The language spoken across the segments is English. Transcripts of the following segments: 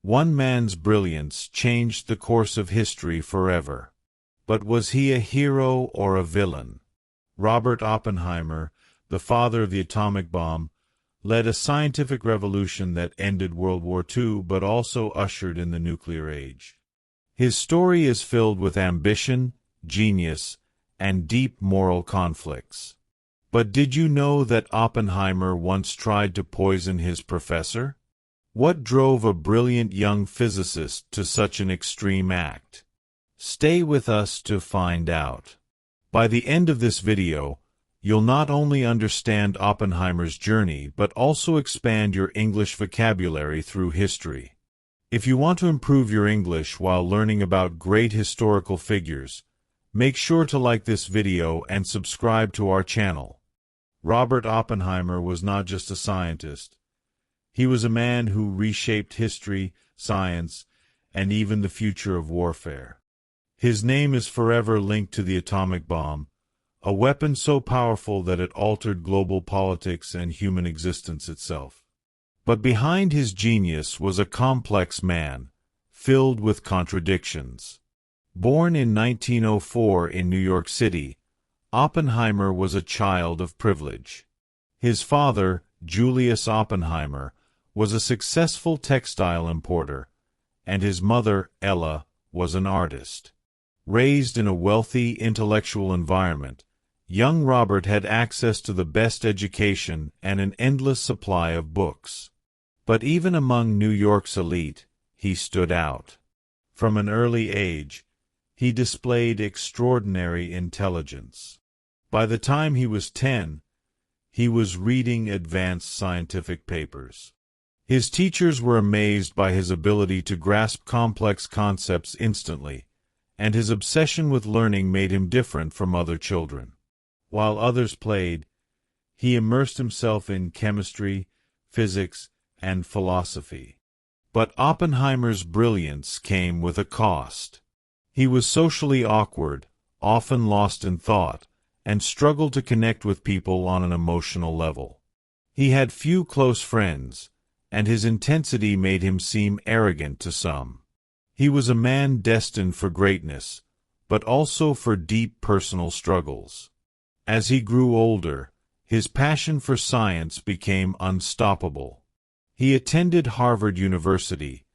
One man's brilliance changed the course of history forever. But was he a hero or a villain? Robert Oppenheimer, the father of the atomic bomb, led a scientific revolution that ended World War II but also ushered in the nuclear age. His story is filled with ambition, genius, and deep moral conflicts. But did you know that Oppenheimer once tried to poison his professor? What drove a brilliant young physicist to such an extreme act? Stay with us to find out. By the end of this video, you'll not only understand Oppenheimer's journey but also expand your English vocabulary through history. If you want to improve your English while learning about great historical figures, make sure to like this video and subscribe to our channel. Robert Oppenheimer was not just a scientist. He was a man who reshaped history, science, and even the future of warfare. His name is forever linked to the atomic bomb, a weapon so powerful that it altered global politics and human existence itself. But behind his genius was a complex man, filled with contradictions. Born in 1904 in New York City, Oppenheimer was a child of privilege. His father, Julius Oppenheimer, was a successful textile importer, and his mother, Ella, was an artist. Raised in a wealthy, intellectual environment, young Robert had access to the best education and an endless supply of books. But even among New York's elite, he stood out. From an early age, he displayed extraordinary intelligence. By the time he was 10, he was reading advanced scientific papers. His teachers were amazed by his ability to grasp complex concepts instantly, and his obsession with learning made him different from other children. While others played, he immersed himself in chemistry, physics, and philosophy. But Oppenheimer's brilliance came with a cost. He was socially awkward, often lost in thought, and struggled to connect with people on an emotional level. He had few close friends, and his intensity made him seem arrogant to some. He was a man destined for greatness, but also for deep personal struggles. As he grew older, his passion for science became unstoppable. He attended Harvard University,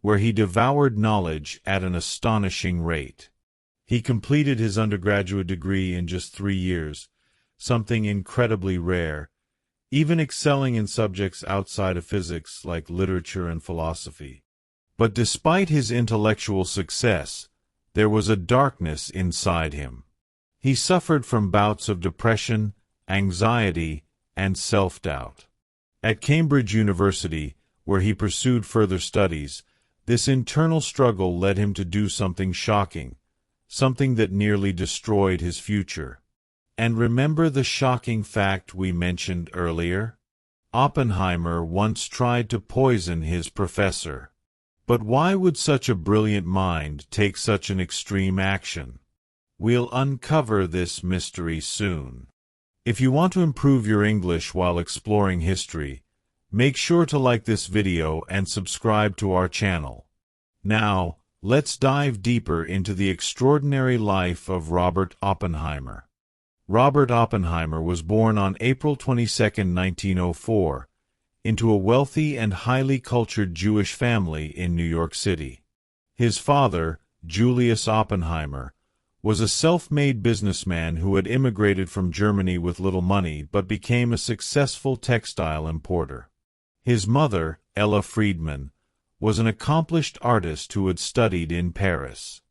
where he devoured knowledge at an astonishing rate. He completed his undergraduate degree in just 3 years, something incredibly rare, even excelling in subjects outside of physics like literature and philosophy. But despite his intellectual success, there was a darkness inside him. He suffered from bouts of depression, anxiety, and self-doubt. At Cambridge University, where he pursued further studies, this internal struggle led him to do something shocking, something that nearly destroyed his future. And remember the shocking fact we mentioned earlier? Oppenheimer once tried to poison his professor. But why would such a brilliant mind take such an extreme action? We'll uncover this mystery soon. If you want to improve your English while exploring history, make sure to like this video and subscribe to our channel. Now, let's dive deeper into the extraordinary life of Robert Oppenheimer. Robert Oppenheimer was born on April 22, 1904, into a wealthy and highly cultured Jewish family in New York City. His father, Julius Oppenheimer, was a self-made businessman who had immigrated from Germany with little money but became a successful textile importer. His mother, Ella Friedman, was an accomplished artist who had studied in Paris.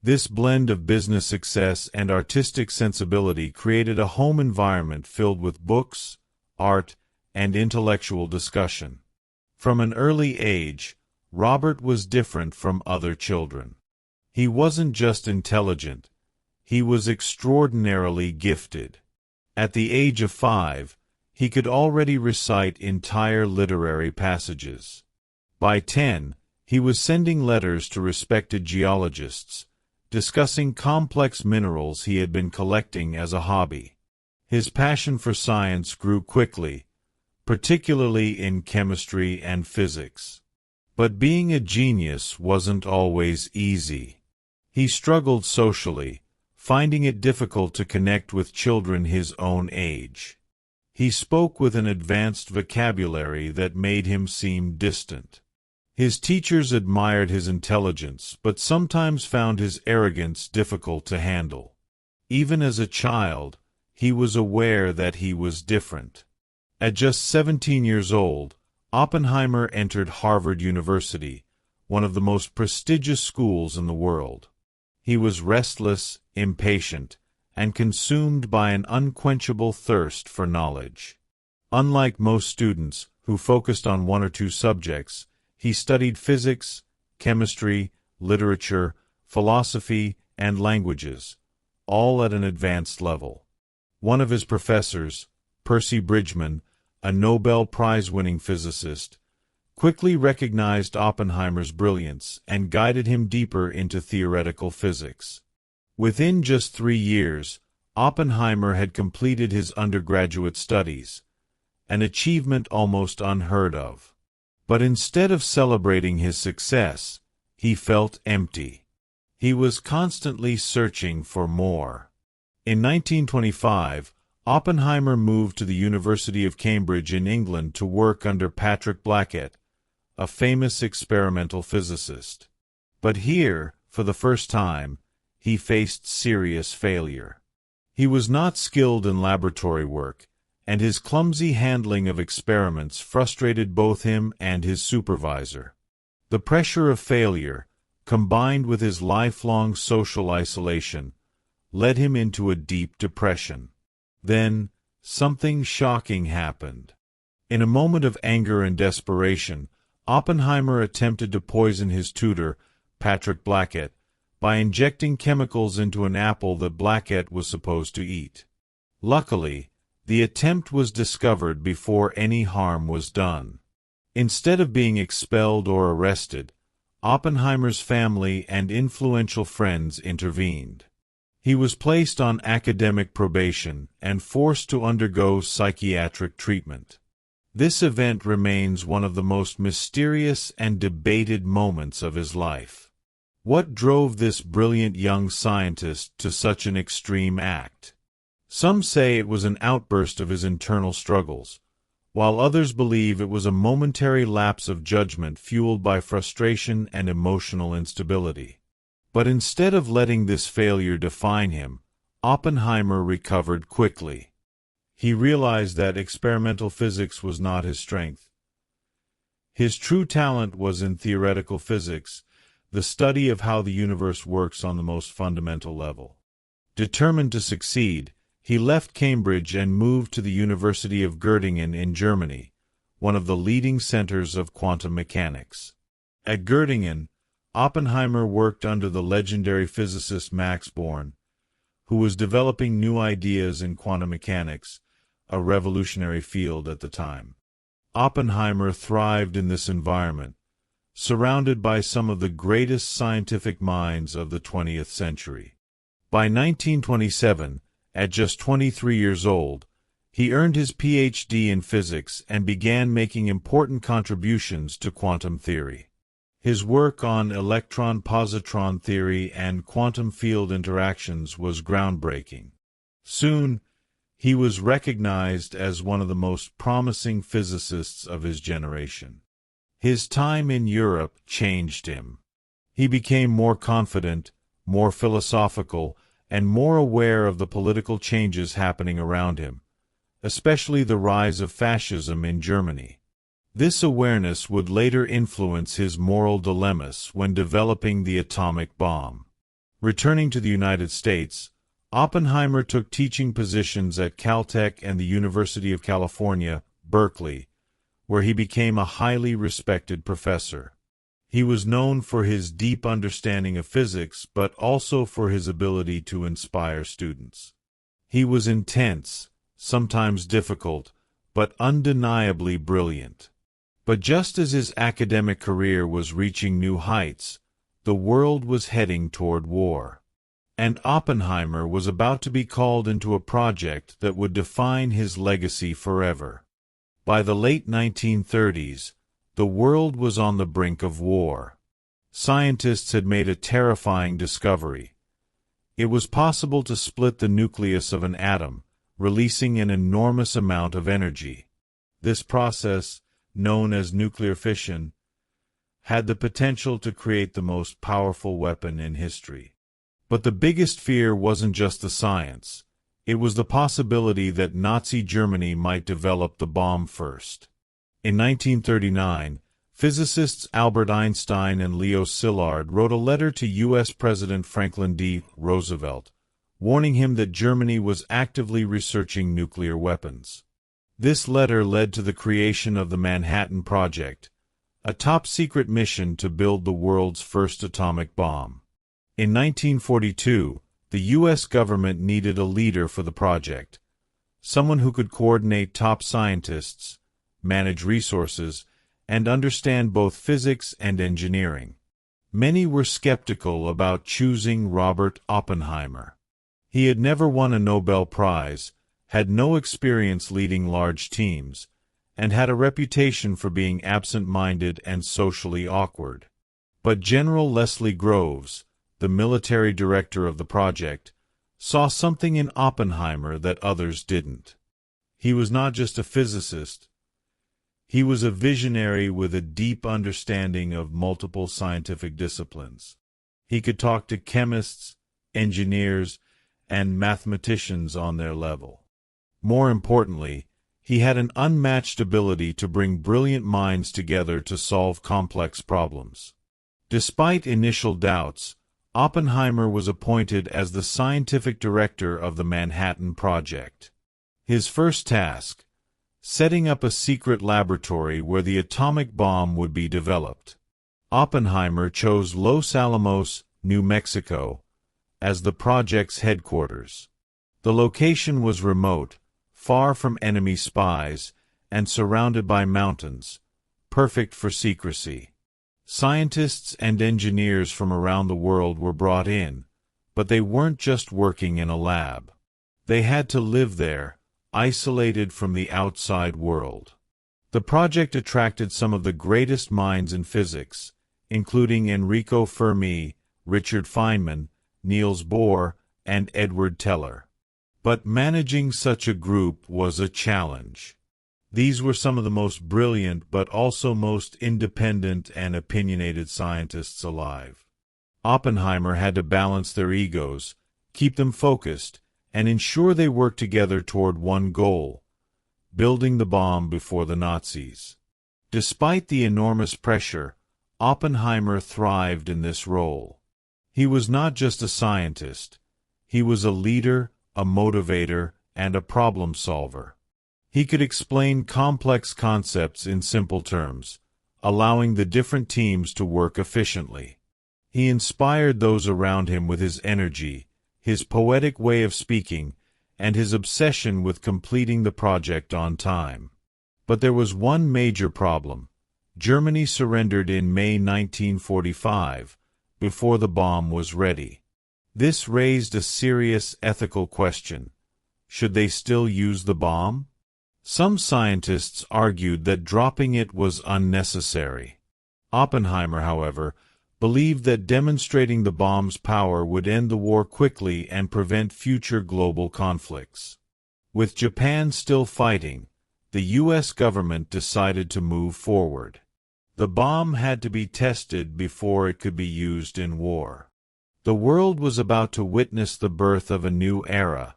This blend of business success and artistic sensibility created a home environment filled with books, art, and intellectual discussion. From an early age, Robert was different from other children. He wasn't just intelligent, he was extraordinarily gifted. At the age of 5, he could already recite entire literary passages. By 10, he was sending letters to respected geologists, discussing complex minerals he had been collecting as a hobby. His passion for science grew quickly, particularly in chemistry and physics. But being a genius wasn't always easy. He struggled socially, finding it difficult to connect with children his own age. He spoke with an advanced vocabulary that made him seem distant. His teachers admired his intelligence, but sometimes found his arrogance difficult to handle. Even as a child, he was aware that he was different. At just 17 years old, Oppenheimer entered Harvard University, one of the most prestigious schools in the world. He was restless, impatient, and consumed by an unquenchable thirst for knowledge. Unlike most students, who focused on one or two subjects, he studied physics, chemistry, literature, philosophy, and languages, all at an advanced level. One of his professors, Percy Bridgman, a Nobel Prize-winning physicist, quickly recognized Oppenheimer's brilliance and guided him deeper into theoretical physics. Within just 3 years, Oppenheimer had completed his undergraduate studies, an achievement almost unheard of. But instead of celebrating his success, he felt empty. He was constantly searching for more. In 1925, Oppenheimer moved to the University of Cambridge in England to work under Patrick Blackett, a famous experimental physicist. But here, for the first time, he faced serious failure. He was not skilled in laboratory work, and his clumsy handling of experiments frustrated both him and his supervisor. The pressure of failure, combined with his lifelong social isolation, led him into a deep depression. Then, something shocking happened. In a moment of anger and desperation, Oppenheimer attempted to poison his tutor, Patrick Blackett, by injecting chemicals into an apple that Blackett was supposed to eat. Luckily, the attempt was discovered before any harm was done. Instead of being expelled or arrested, Oppenheimer's family and influential friends intervened. He was placed on academic probation and forced to undergo psychiatric treatment. This event remains one of the most mysterious and debated moments of his life. What drove this brilliant young scientist to such an extreme act? Some say it was an outburst of his internal struggles, while others believe it was a momentary lapse of judgment fueled by frustration and emotional instability. But instead of letting this failure define him, Oppenheimer recovered quickly. He realized that experimental physics was not his strength. His true talent was in theoretical physics, the study of how the universe works on the most fundamental level. Determined to succeed, he left Cambridge and moved to the University of Göttingen in Germany, one of the leading centers of quantum mechanics. At Göttingen, Oppenheimer worked under the legendary physicist Max Born, who was developing new ideas in quantum mechanics, a revolutionary field at the time. Oppenheimer thrived in this environment, surrounded by some of the greatest scientific minds of the 20th century. By 1927, at just 23 years old, he earned his Ph.D. in physics and began making important contributions to quantum theory. His work on electron-positron theory and quantum field interactions was groundbreaking. Soon, he was recognized as one of the most promising physicists of his generation. His time in Europe changed him. He became more confident, more philosophical, and more aware of the political changes happening around him, especially the rise of fascism in Germany. This awareness would later influence his moral dilemmas when developing the atomic bomb. Returning to the United States, Oppenheimer took teaching positions at Caltech and the University of California, Berkeley, where he became a highly respected professor. He was known for his deep understanding of physics, but also for his ability to inspire students. He was intense, sometimes difficult, but undeniably brilliant. But just as his academic career was reaching new heights, the world was heading toward war. And Oppenheimer was about to be called into a project that would define his legacy forever. By the late 1930s, The world was on the brink of war. Scientists had made a terrifying discovery. It was possible to split the nucleus of an atom, releasing an enormous amount of energy. This process, known as nuclear fission, had the potential to create the most powerful weapon in history. But the biggest fear wasn't just the science. It was the possibility that Nazi Germany might develop the bomb first. In 1939, physicists Albert Einstein and Leo Szilard wrote a letter to U.S. President Franklin D. Roosevelt, warning him that Germany was actively researching nuclear weapons. This letter led to the creation of the Manhattan Project, a top-secret mission to build the world's first atomic bomb. In 1942, the U.S. government needed a leader for the project, someone who could coordinate top scientists, manage resources, and understand both physics and engineering. Many were skeptical about choosing Robert Oppenheimer. He had never won a Nobel Prize, had no experience leading large teams, and had a reputation for being absent-minded and socially awkward. But General Leslie Groves, the military director of the project, saw something in Oppenheimer that others didn't. He was not just a physicist. He was a visionary with a deep understanding of multiple scientific disciplines. He could talk to chemists, engineers, and mathematicians on their level. More importantly, he had an unmatched ability to bring brilliant minds together to solve complex problems. Despite initial doubts, Oppenheimer was appointed as the scientific director of the Manhattan Project. His first task: setting up a secret laboratory where the atomic bomb would be developed. Oppenheimer chose Los Alamos, New Mexico, as the project's headquarters. The location was remote, far from enemy spies, and surrounded by mountains, perfect for secrecy. Scientists and engineers from around the world were brought in, but they weren't just working in a lab. They had to live there, isolated from the outside world. The project attracted some of the greatest minds in physics, including Enrico Fermi, Richard Feynman, Niels Bohr, and Edward Teller. But managing such a group was a challenge. These were some of the most brilliant but also most independent and opinionated scientists alive. Oppenheimer had to balance their egos, keep them focused, and ensure they worked together toward one goal: building the bomb before the Nazis. Despite the enormous pressure, Oppenheimer thrived in this role. He was not just a scientist. He was a leader, a motivator, and a problem solver. He could explain complex concepts in simple terms, allowing the different teams to work efficiently. He inspired those around him with his energy, his poetic way of speaking, and his obsession with completing the project on time. But there was one major problem. Germany surrendered in May 1945, before the bomb was ready. This raised a serious ethical question. Should they still use the bomb? Some scientists argued that dropping it was unnecessary. Oppenheimer, however, believed that demonstrating the bomb's power would end the war quickly and prevent future global conflicts. With Japan still fighting, the U.S. government decided to move forward. The bomb had to be tested before it could be used in war. The world was about to witness the birth of a new era,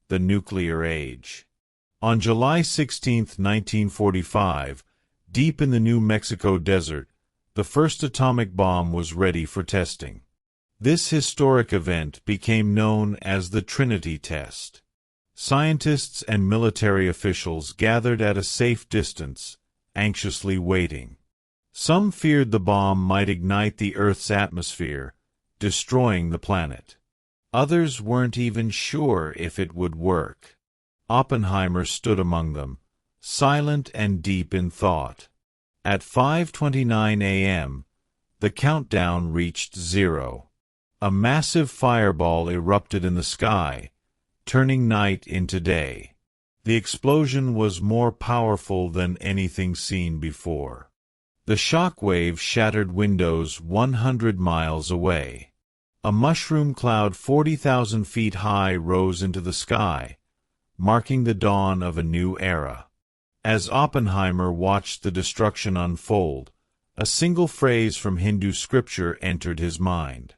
the nuclear age. On July 16, 1945, deep in the New Mexico desert, the first atomic bomb was ready for testing. This historic event became known as the Trinity Test. Scientists and military officials gathered at a safe distance, anxiously waiting. Some feared the bomb might ignite the Earth's atmosphere, destroying the planet. Others weren't even sure if it would work. Oppenheimer stood among them, silent and deep in thought. At 5:29 a.m., the countdown reached 0. A massive fireball erupted in the sky, turning night into day. The explosion was more powerful than anything seen before. The shock wave shattered windows 100 miles away. A mushroom cloud 40,000 feet high rose into the sky, marking the dawn of a new era. As Oppenheimer watched the destruction unfold, a single phrase from Hindu scripture entered his mind.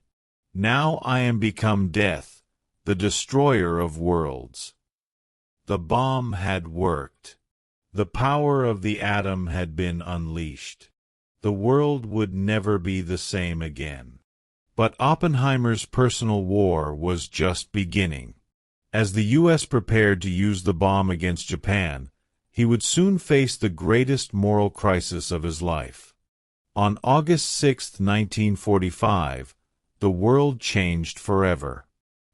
"Now I am become death, the destroyer of worlds." The bomb had worked. The power of the atom had been unleashed. The world would never be the same again. But Oppenheimer's personal war was just beginning. As the U.S. prepared to use the bomb against Japan, he would soon face the greatest moral crisis of his life. On August 6, 1945, the world changed forever.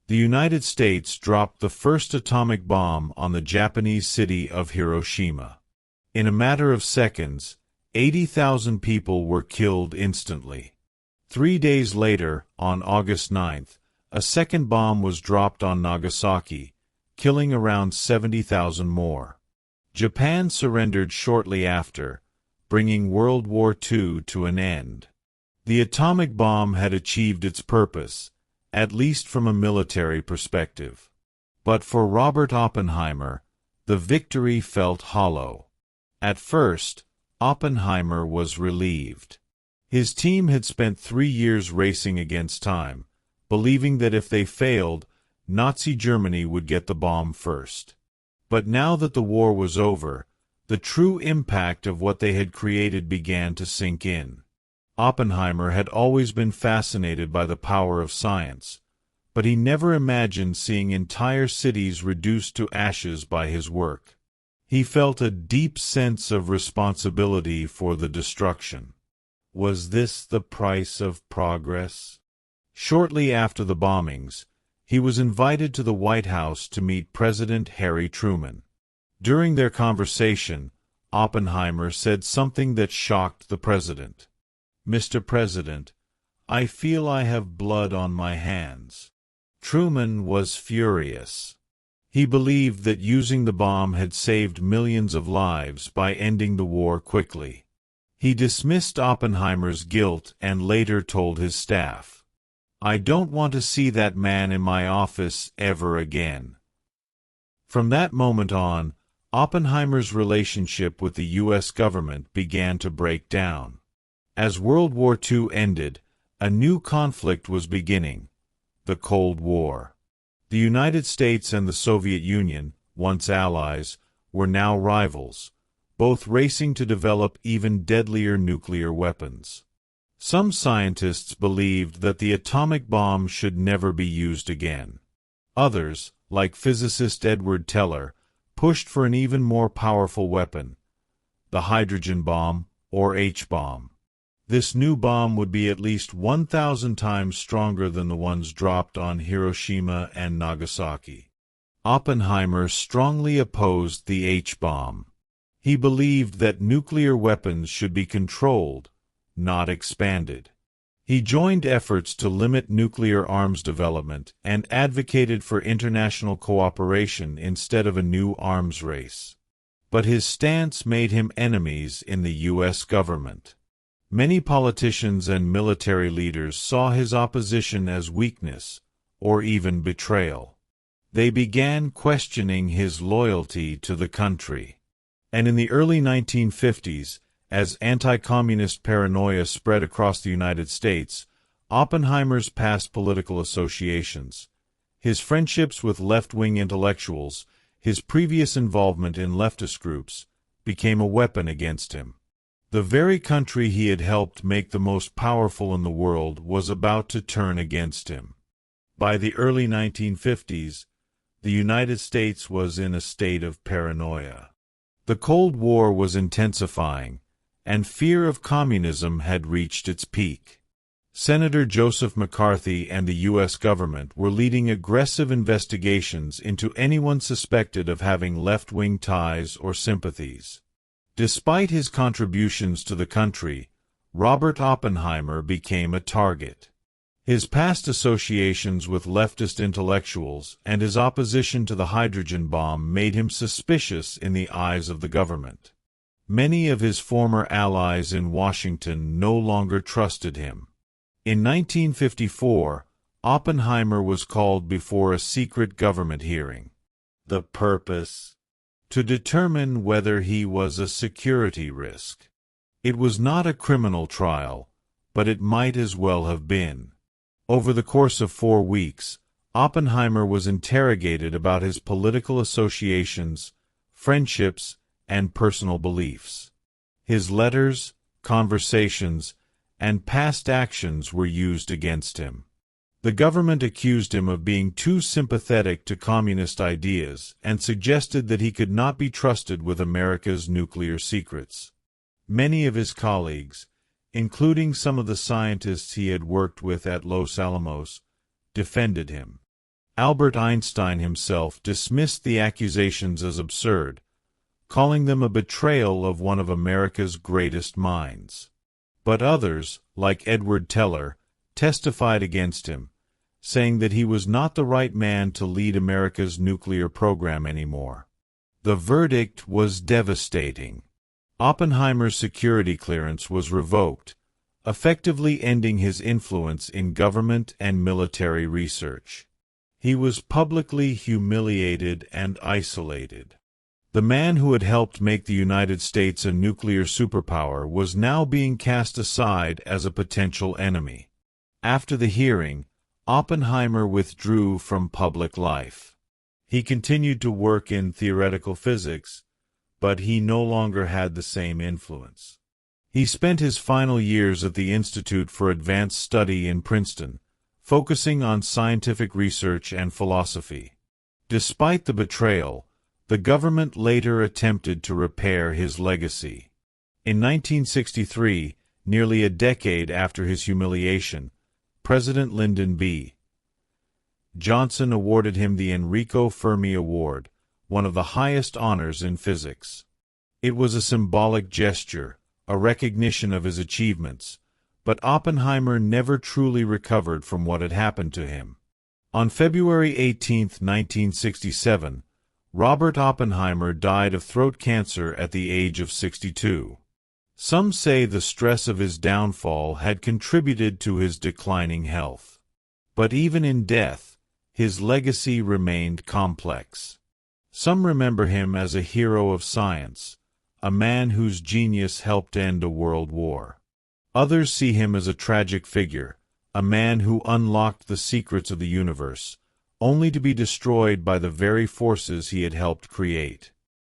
The United States dropped the first atomic bomb on the Japanese city of Hiroshima. In a matter of seconds, 80,000 people were killed instantly. 3 days later, on August 9th, a second bomb was dropped on Nagasaki, killing around 70,000 more. Japan surrendered shortly after, bringing World War II to an end. The atomic bomb had achieved its purpose, at least from a military perspective. But for Robert Oppenheimer, the victory felt hollow. At first, Oppenheimer was relieved. His team had spent 3 years racing against time, believing that if they failed, Nazi Germany would get the bomb first. But now that the war was over, the true impact of what they had created began to sink in. Oppenheimer had always been fascinated by the power of science, but he never imagined seeing entire cities reduced to ashes by his work. He felt a deep sense of responsibility for the destruction. Was this the price of progress? Shortly after the bombings, he was invited to the White House to meet President Harry Truman. During their conversation, Oppenheimer said something that shocked the president. "Mr. President, I feel I have blood on my hands." Truman was furious. He believed that using the bomb had saved millions of lives by ending the war quickly. He dismissed Oppenheimer's guilt and later told his staff, "I don't want to see that man in my office ever again." From that moment on, Oppenheimer's relationship with the U.S. government began to break down. As World War II ended, a new conflict was beginning: the Cold War. The United States and the Soviet Union, once allies, were now rivals, both racing to develop even deadlier nuclear weapons. Some scientists believed that the atomic bomb should never be used again. Others, like physicist Edward Teller, pushed for an even more powerful weapon: the hydrogen bomb, or H-bomb. This new bomb would be at least 1,000 times stronger than the ones dropped on Hiroshima and Nagasaki. Oppenheimer strongly opposed the H-bomb. He believed that nuclear weapons should be controlled, not expanded. He joined efforts to limit nuclear arms development and advocated for international cooperation instead of a new arms race. But his stance made him enemies in the U.S. government. Many politicians and military leaders saw his opposition as weakness, or even betrayal. They began questioning his loyalty to the country. And in the early 1950s, as anti-communist paranoia spread across the United States, Oppenheimer's past political associations, his friendships with left-wing intellectuals, his previous involvement in leftist groups, became a weapon against him. The very country he had helped make the most powerful in the world was about to turn against him. By the early 1950s, the United States was in a state of paranoia. The Cold War was intensifying, and fear of communism had reached its peak. Senator Joseph McCarthy and the U.S. government were leading aggressive investigations into anyone suspected of having left-wing ties or sympathies. Despite his contributions to the country, Robert Oppenheimer became a target. His past associations with leftist intellectuals and his opposition to the hydrogen bomb made him suspicious in the eyes of the government. Many of his former allies in Washington no longer trusted him. In 1954, Oppenheimer was called before a secret government hearing. The purpose? To determine whether he was a security risk. It was not a criminal trial, but it might as well have been. Over the course of 4 weeks, Oppenheimer was interrogated about his political associations, friendships, and personal beliefs. His letters, conversations, and past actions were used against him. The government accused him of being too sympathetic to communist ideas and suggested that he could not be trusted with America's nuclear secrets. Many of his colleagues, including some of the scientists he had worked with at Los Alamos, defended him. Albert Einstein himself dismissed the accusations as absurd, calling them a betrayal of one of America's greatest minds. But others, like Edward Teller, testified against him, saying that he was not the right man to lead America's nuclear program anymore. The verdict was devastating. Oppenheimer's security clearance was revoked, effectively ending his influence in government and military research. He was publicly humiliated and isolated. The man who had helped make the United States a nuclear superpower was now being cast aside as a potential enemy. After the hearing, Oppenheimer withdrew from public life. He continued to work in theoretical physics, but he no longer had the same influence. He spent his final years at the Institute for Advanced Study in Princeton, focusing on scientific research and philosophy. Despite the betrayal, the government later attempted to repair his legacy. In 1963, nearly a decade after his humiliation, President Lyndon B. Johnson awarded him the Enrico Fermi Award, one of the highest honors in physics. It was a symbolic gesture, a recognition of his achievements, but Oppenheimer never truly recovered from what had happened to him. On February 18, 1967, Robert Oppenheimer died of throat cancer at the age of 62. Some say the stress of his downfall had contributed to his declining health. But even in death, his legacy remained complex. Some remember him as a hero of science, a man whose genius helped end a world war. Others see him as a tragic figure, a man who unlocked the secrets of the universe, only to be destroyed by the very forces he had helped create.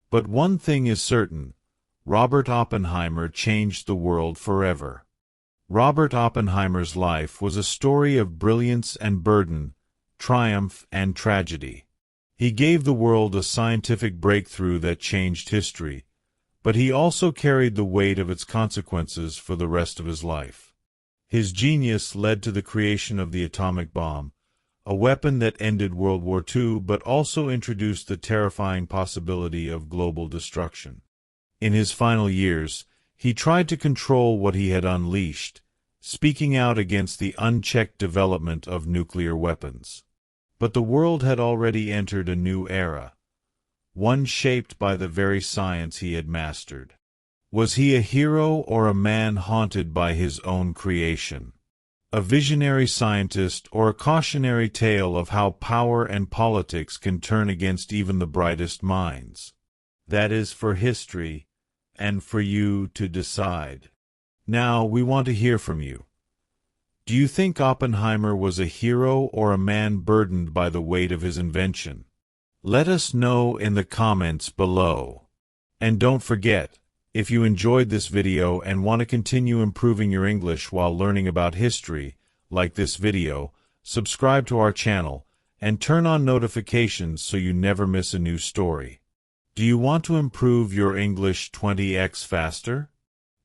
But one thing is certain: Robert Oppenheimer changed the world forever. Robert Oppenheimer's life was a story of brilliance and burden, triumph and tragedy. He gave the world a scientific breakthrough that changed history, but he also carried the weight of its consequences for the rest of his life. His genius led to the creation of the atomic bomb, a weapon that ended World War II but also introduced the terrifying possibility of global destruction. In his final years, he tried to control what he had unleashed, speaking out against the unchecked development of nuclear weapons. But the world had already entered a new era, one shaped by the very science he had mastered. Was he a hero or a man haunted by his own creation? A visionary scientist or a cautionary tale of how power and politics can turn against even the brightest minds? That is for history and for you to decide. Now we want to hear from you. Do you think Oppenheimer was a hero or a man burdened by the weight of his invention? Let us know in the comments below. And don't forget, if you enjoyed this video and want to continue improving your English while learning about history, like this video, subscribe to our channel, and turn on notifications so you never miss a new story. Do you want to improve your English 20x faster?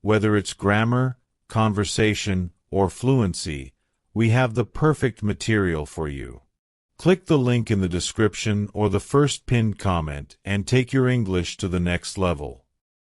Whether it's grammar, conversation, or fluency, we have the perfect material for you. Click the link in the description or the first pinned comment and take your English to the next level.